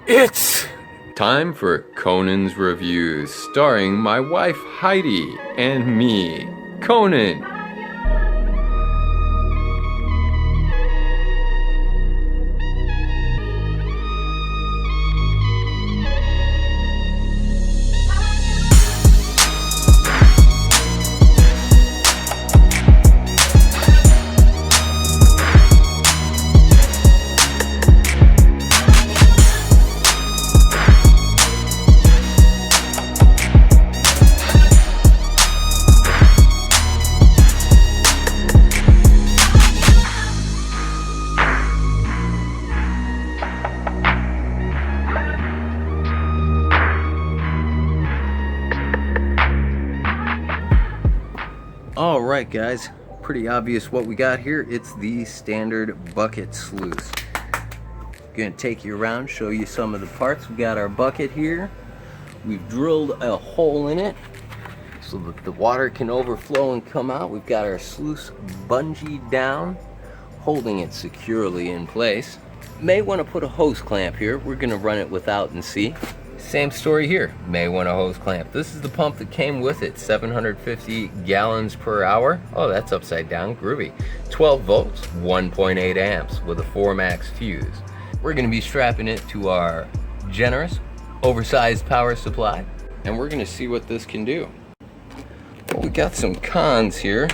It's time for Conan's Reviews, starring my wife Heidi and me, Conan. Alright guys, pretty obvious what we got here. It's the standard bucket sluice. Gonna take you around, show you some of the parts. We got our bucket here. We've drilled a hole in it so that the water can overflow and come out. We've got our sluice bungee down, holding it securely in place. May want to put a hose clamp here. We're gonna run it without and see. Same story here, may want a hose clamp. This is the pump that came with it, 750 gallons per hour. Oh, that's upside down, groovy. 12 volts, 1.8 amps with a 4 max fuse. We're gonna be strapping it to our generous, oversized power supply, and we're gonna see what this can do. Well, we got some cons here.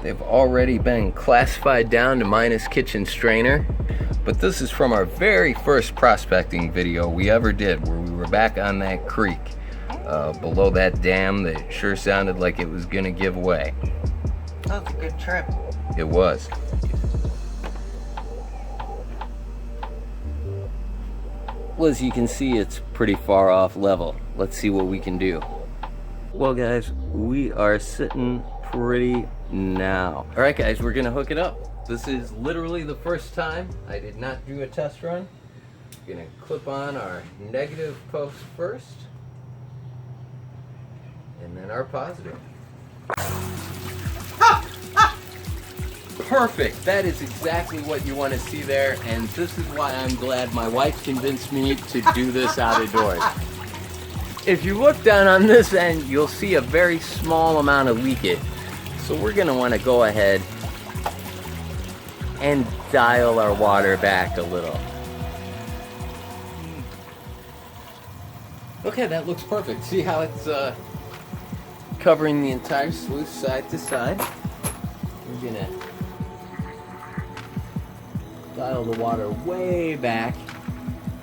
They've already been classified down to minus kitchen strainer. But this is from our very first prospecting video we ever did, where we were back on that creek below that dam that sure sounded like it was gonna give way. That was a good trip. It was. Well, as you can see, it's pretty far off level. Let's see what we can do. Well guys, we are sitting pretty now. All right guys, we're gonna hook it up. This is literally the first time. I did not do a test run. I'm gonna clip on our negative post first, and then our positive. Perfect, that is exactly what you want to see there, and this is why I'm glad my wife convinced me to do this out of doors. If you look down on this end, you'll see a very small amount of leakage. So we're gonna want to go ahead and dial our water back a little. Okay, that looks perfect. See how it's covering the entire sluice side to side. We're gonna dial the water way back,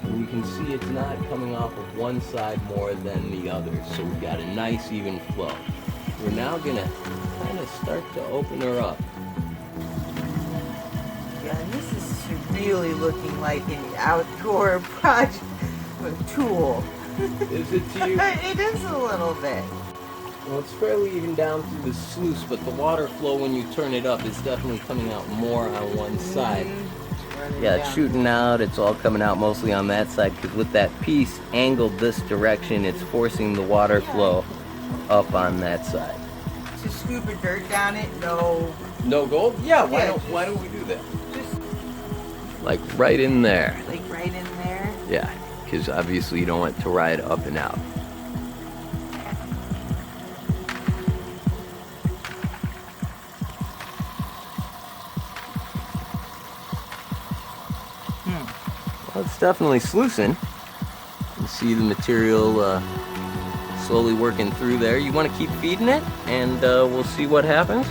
and you can see it's not coming off of one side more than the other, so we've got a nice even flow. We're now gonna kind of start to open her up. Yeah, this is really looking like an outdoor project tool. Is it to you? It is a little bit. Well, it's fairly even down through the sluice, but the water flow when you turn it up is definitely coming out more on one side. Yeah, it's shooting out, it's all coming out mostly on that side, because with that piece angled this direction, it's forcing the water flow up on that side. To scoop of dirt down it, no. No gold? Yeah, why don't we do that? Like right in there. Like right in there? Yeah, because obviously you don't want it to ride up and out. Well, it's definitely sluicing. You can see the material slowly working through there. You want to keep feeding it, and we'll see what happens.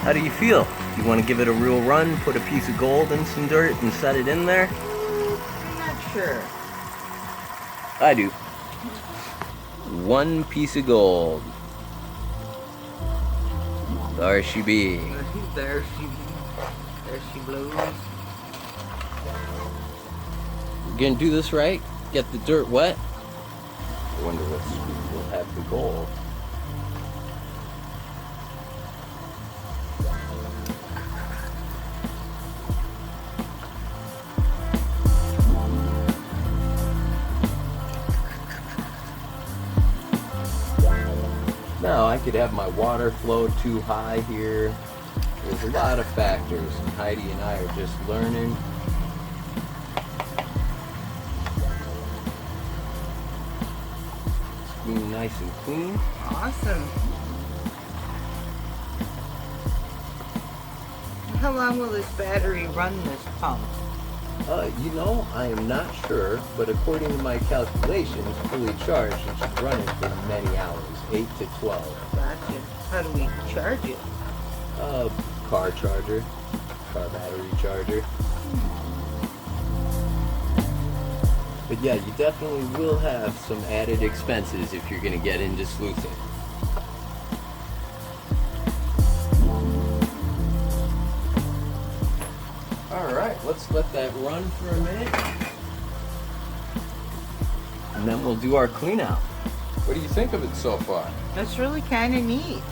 How do you feel? You want to give it a real run, put a piece of gold in some dirt and set it in there? I'm not sure. I do. One piece of gold. There she be. There she blows. We're gonna do this right. Get the dirt wet. I wonder what scoop will have the gold. Now, I could have my water flow too high here. There's a lot of factors, and Heidi and I are just learning. It's being nice and clean. Awesome. How long will this battery run this pump? You know, I am not sure, but according to my calculations, fully charged, it should run it for many hours, 8 to 12. Gotcha. How do we charge it? Car charger, car battery charger. But yeah, you definitely will have some added expenses if you're going to get into sluicing. Alright, let's let that run for a minute. And then we'll do our clean out. What do you think of it so far? That's really kind of neat.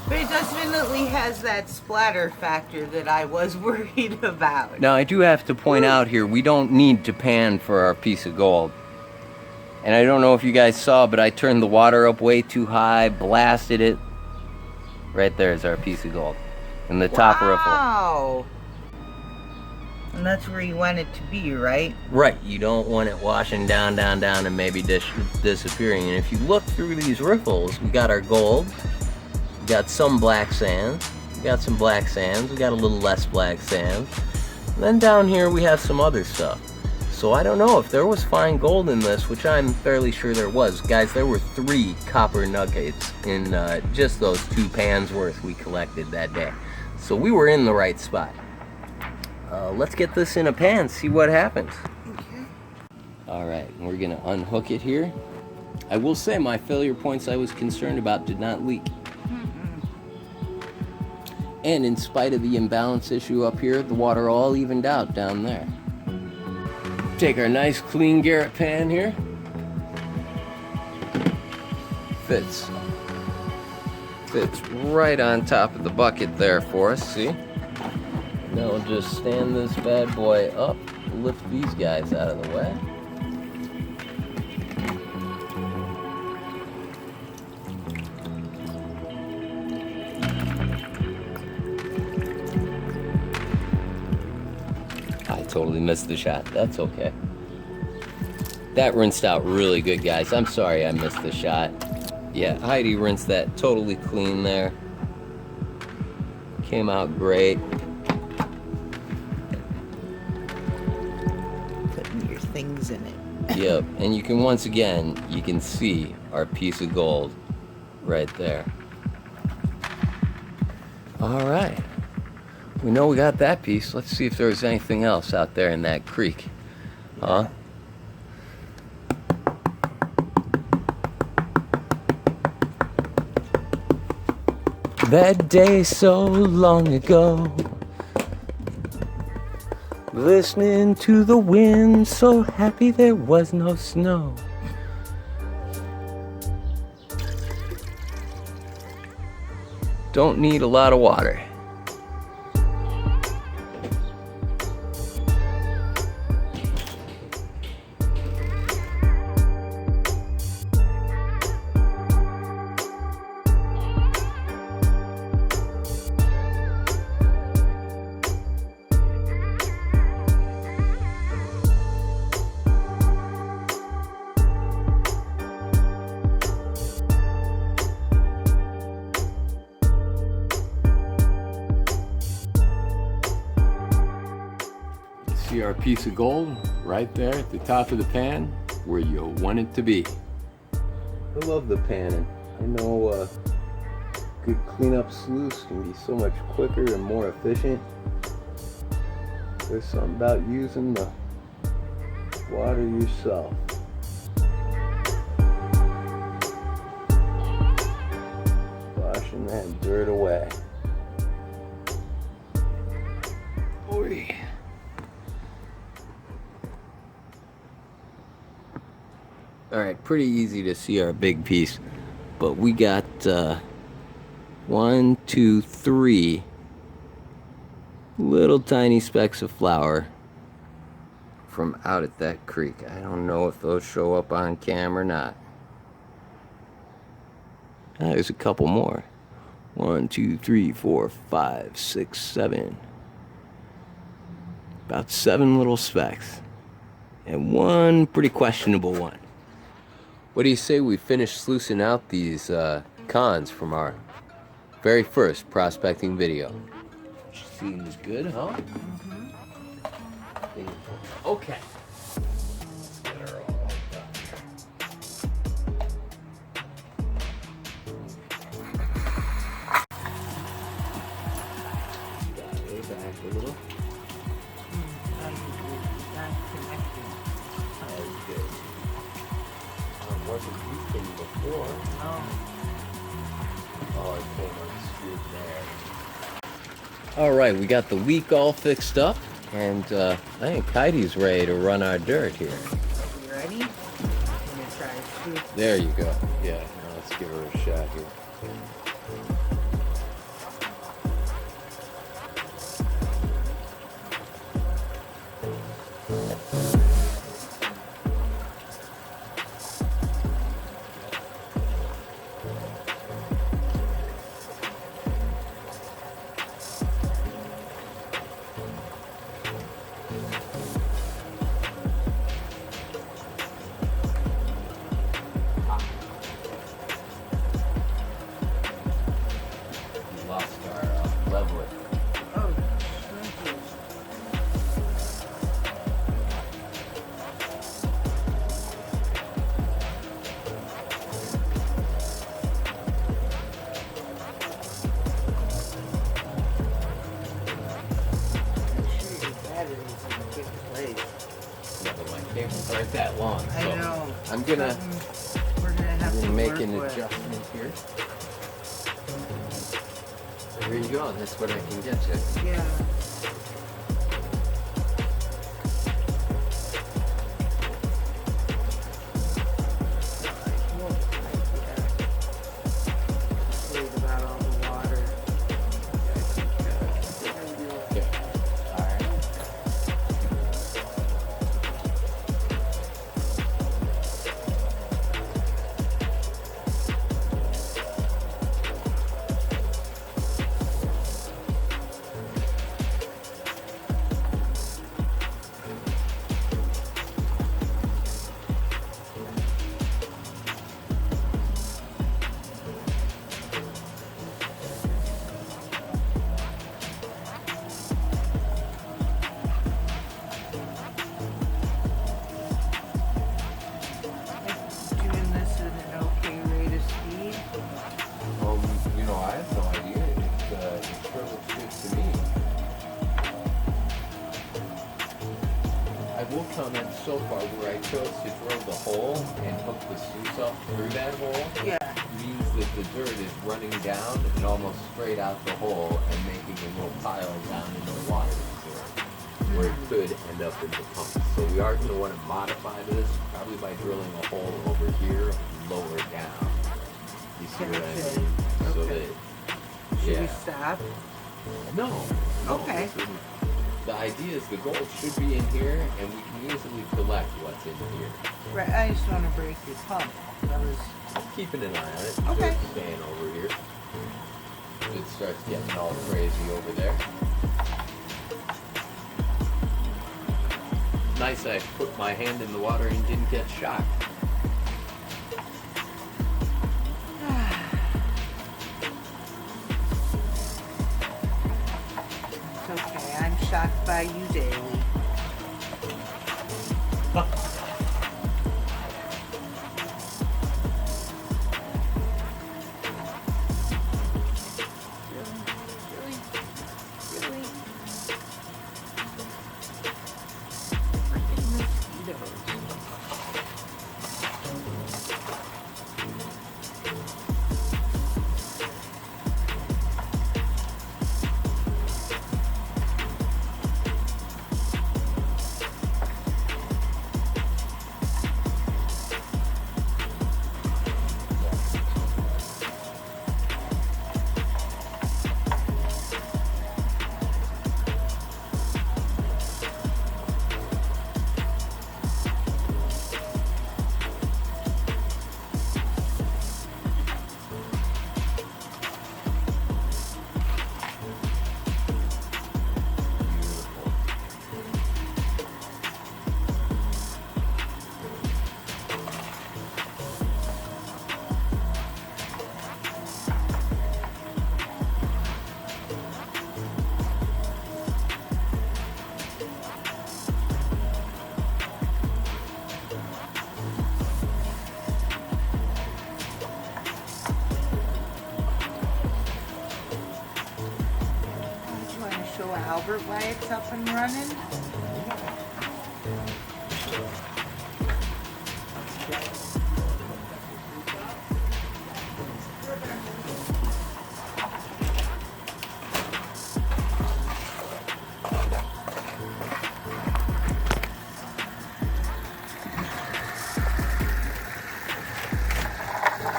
But it definitely has that splatter factor that I was worried about. Now, I do have to point out here, we don't need to pan for our piece of gold. And I don't know if you guys saw, but I turned the water up way too high, blasted it. Right there is our piece of gold. In the top ripple. Wow! And that's where you want it to be, right? Right, you don't want it washing down, down, down, and maybe disappearing. And if you look through these riffles, we got our gold. We got some black sands. We got some black sands. We got a little less black sands. And then down here we have some other stuff. So I don't know if there was fine gold in this, which I'm fairly sure there was. Guys, there were 3 copper nuggets in just those 2 pans worth we collected that day. So we were in the right spot. Let's get this in a pan, see what happens. Okay. Alright, we're gonna unhook it here. I will say my failure points I was concerned about did not leak. And in spite of the imbalance issue up here, the water all evened out down there. Take our nice clean Garrett pan here. Fits right on top of the bucket there for us, see? Now we'll just stand this bad boy up, lift these guys out of the way. I totally missed the shot, that's okay. That rinsed out really good, guys. I'm sorry I missed the shot. Yeah, Heidi rinsed that totally clean there. Came out great. Putting your things in it. Yep, and you can once again, you can see our piece of gold right there. All right, we know we got that piece. Let's see if there's anything else out there in that creek. Huh? That day so long ago, listening to the wind, so happy there was no snow. Don't need a lot of water. See our piece of gold right there at the top of the pan where you want it to be. I love the panning. I know good cleanup sluice can be so much quicker and more efficient. There's something about using the water yourself. Washing that dirt away. Oy. Alright, pretty easy to see our big piece, but we got 1, 2, 3 little tiny specks of flour from out at that creek. I don't know if those show up on cam or not. There's a couple more. 1, 2, 3, 4, 5, 6, 7. About 7 little specks. And one pretty questionable one. What do you say we finish sluicing out these cons from our very first prospecting video? Seems good, huh? Mm-hmm. Okay. Back a little. Wasn't leaking before. Oh. Oh, it came unscrewed there. All right, we got the leak all fixed up, and I think Heidi's ready to run our dirt here. You ready? I'm gonna try to shoot. There you go. Yeah, now let's give her a shot here. Aren't that long, so I know. I'm gonna we're gonna have to make work an with. adjustment here. There you go. That's what I can get you. Yeah. Worried about all the water. Okay. All right. Doing this at an okay rate of speed. You know, I have no idea. It sure looks good to me. I will comment so far where I chose to drill the hole and hook the sluice up through that hole. Yeah. Means that the dirt is running down and almost straight out the hole and making a little pile down in the water reserve, where it could end up in the pump. So we are going to want to modify this, probably by drilling a hole over here, lower down. You see what I Gotcha. mean? So Okay. that, Should we yeah. stop? No. Okay. The idea is the gold should be in here, and we can easily collect what's in here. Right. I just want to break your pump. That was. Keeping an eye on it. Okay. Dirt's staying over here. It starts getting all crazy over there. Nice, I put my hand in the water and didn't get shocked. It's okay. I'm shocked by you daily. Albert why it's up and running?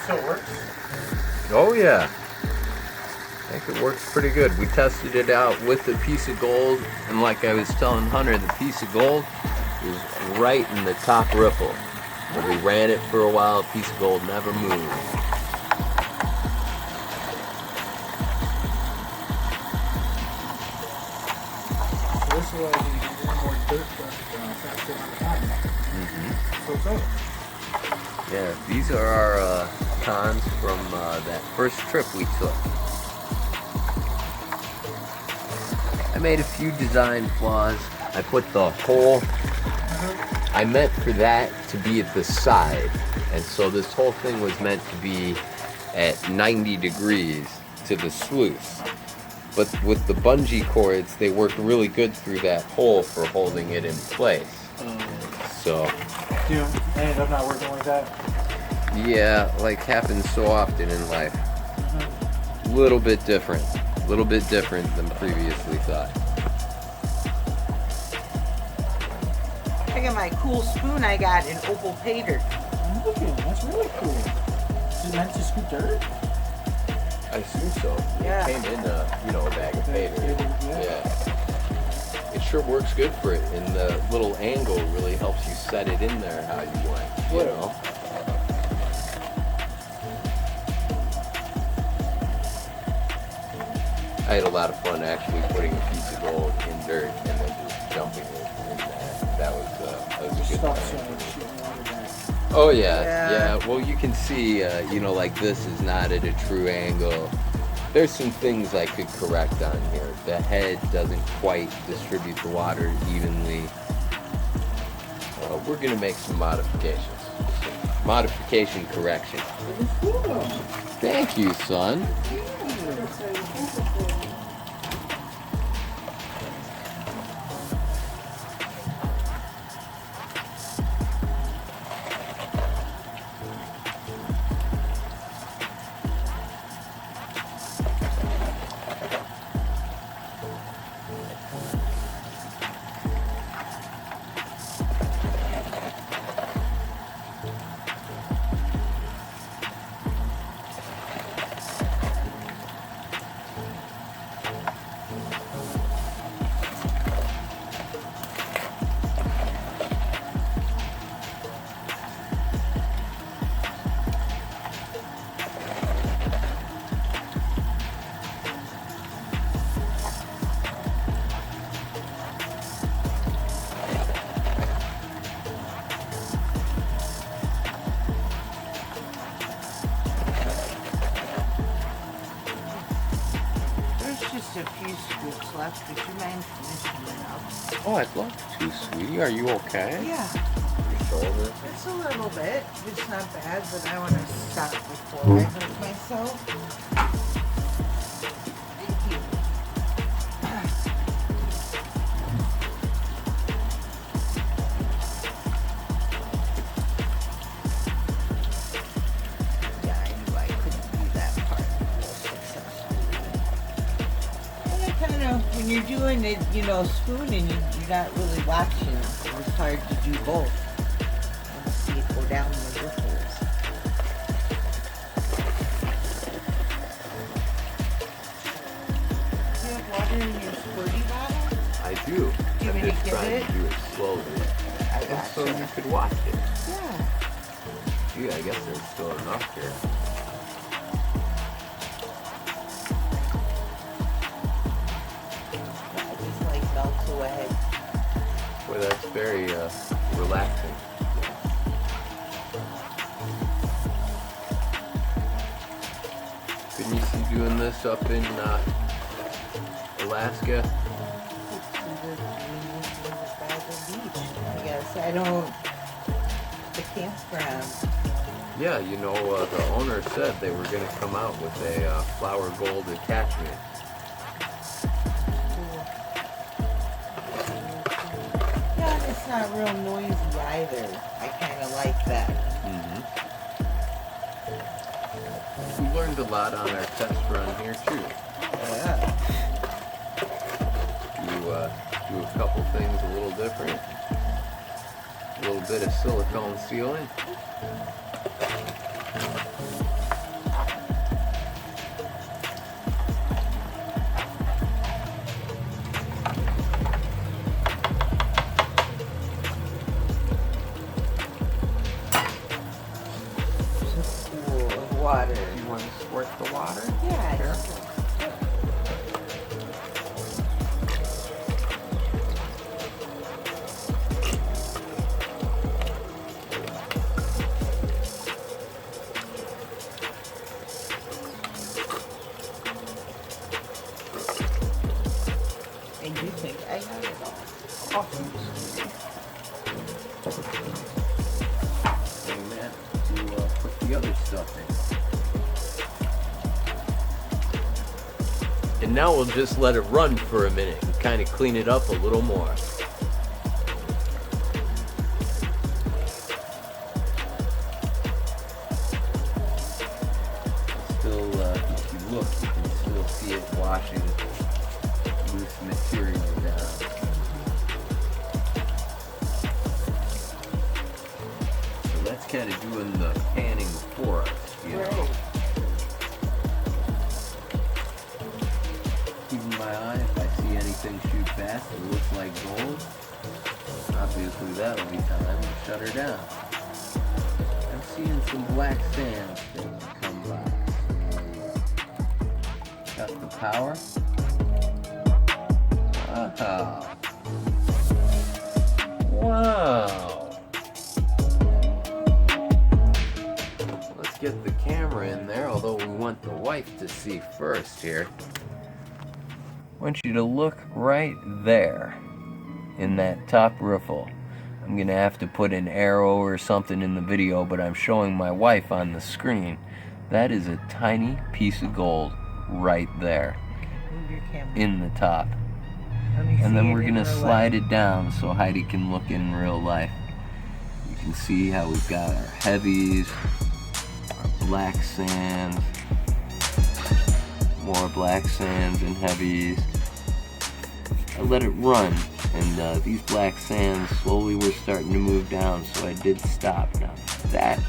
So it works? Oh yeah. I think it works pretty good. We tested it out with the piece of gold, and like I was telling Hunter, the piece of gold is right in the top ripple. When we ran it for a while, the piece of gold never moved. So this allows you to get more dirt faster amount of time. So it's over. Yeah, these are our cons from that first trip we took. I made a few design flaws. I put the hole, I meant for that to be at the side, and so this whole thing was meant to be at 90 degrees to the sluice. But with the bungee cords, they worked really good through that hole for holding it in place. So, You ended up not working like that? yeah, like happens so often in life. A little bit different than previously thought. Look at my cool spoon I got in opal pater. Look at it, that's really cool. Is it meant to scoop dirt? I assume so. Yeah. It came in a bag of paper. Yeah. It sure works good for it, and the little angle really helps you set it in there how you want, you know. I had a lot of fun actually putting a piece of gold in dirt and then just dumping it in that. That was a good time. Oh yeah. Well, you can see, like this is not at a true angle. There's some things I could correct on here. The head doesn't quite distribute the water evenly. We're gonna make some modifications. Modification correction. Thank you, son. A few scoops left. Would you mind finishing it up? Oh, I'd love to, sweetie. Are you okay? Yeah, Your shoulder? it's a little bit. It's not bad, but I want to stop before I hurt myself. Thank you. Yeah, I knew I couldn't do that part successfully. When you're doing it, spooning, you're not really watching. It's hard to do both. Let's see it go down the ripples. Do you have water in your squirty bottle? I do. Do you I'm want me to just give trying it? to do it slowly. I And got so you. you could watch it. Yeah. Gee, I guess there's still enough here. It just like melts away. Boy, that's very relaxing. Couldn't you see doing this up in Alaska? I guess I don't. The campground. Yeah, the owner said they were going to come out with a flower gold attachment. it's not real noisy either. I kind of like that. We learned a lot on our test run here too. Yeah. You do a couple things a little different. A little bit of silicone sealing. Water. You want to squirt the water? Yeah. Here. I do think I have it all. Awesome. And that to put the other stuff in. And now we'll just let it run for a minute and kind of clean it up a little more. Still, if you look, you can still see it washing loose material down. So that's kind of doing the panning for us, you know. Keeping my eye, if I see anything shoot past that looks like gold, obviously that'll be time to shut her down. I'm seeing some black sand things come by. Got the power. Wow. Let's get the camera in there, although we want the wife to see first here. I want you to look right there in that top riffle. I'm gonna have to put an arrow or something in the video, but I'm showing my wife on the screen. That is a tiny piece of gold right there Move your camera. in the top. Let me see And then it we're in gonna real slide life. it down so Heidi can look in real life. You can see how we've got our heavies, our black sands, more black sands and heavies. I let it run, and these black sands slowly were starting to move down, so I did stop. Now that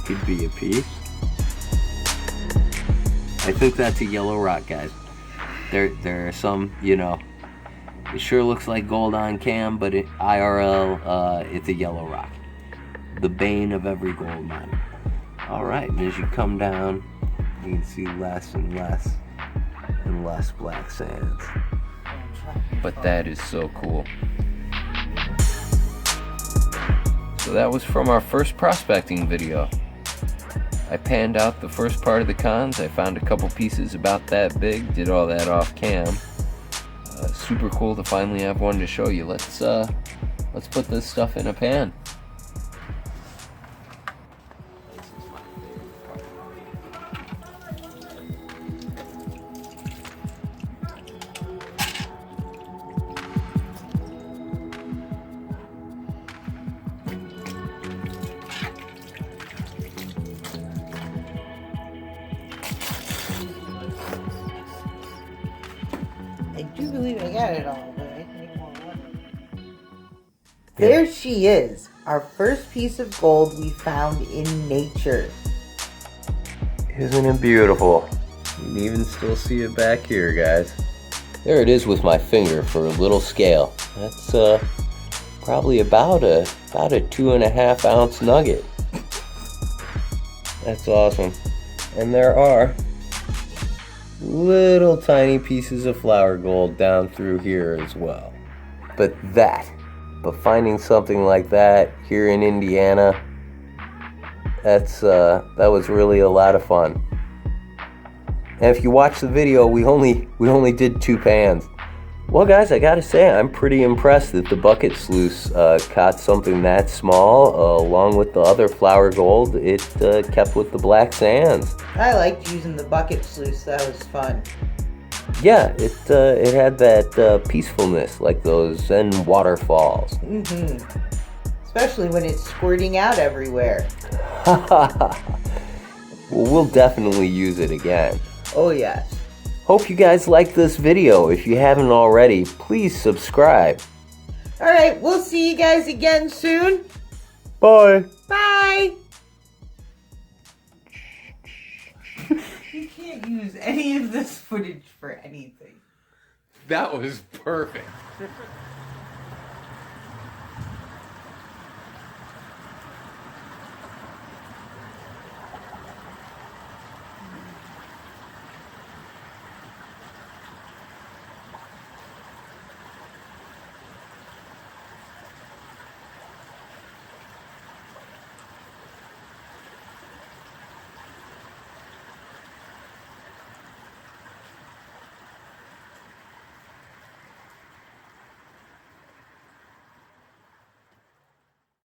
could be a piece. I think that's a yellow rock, guys. There are some, you know, it sure looks like gold on cam, but IRL, it's a yellow rock. The bane of every gold miner. Alright, and as you come down, you can see less and less and less black sands. But that is so cool. So that was from our first prospecting video. I panned out the first part of the cons. I found a couple pieces about that big, did all that off cam. Super cool to finally have one to show you. Let's put this stuff in a pan. I do believe I got it all, but I need more water. There she is, our first piece of gold we found in nature. Isn't it beautiful? You can even still see it back here, guys. There it is with my finger for a little scale. That's probably about a 2.5 ounce nugget. That's awesome. And there are little tiny pieces of flour gold down through here as well. But finding something like that here in Indiana, that was really a lot of fun. And if you watch the video, we only did 2 pans. Well, guys, I gotta say, I'm pretty impressed that the bucket sluice caught something that small. Along with the other flour gold, it kept with the black sands. I liked using the bucket sluice, that was fun. Yeah, it had that peacefulness, like those Zen waterfalls. Mm-hmm. Especially when it's squirting out everywhere. Well, we'll definitely use it again. Oh yes. Hope you guys liked this video. If you haven't already, please subscribe. Alright, we'll see you guys again soon. Bye. Bye. You can't use any of this footage for anything. That was perfect.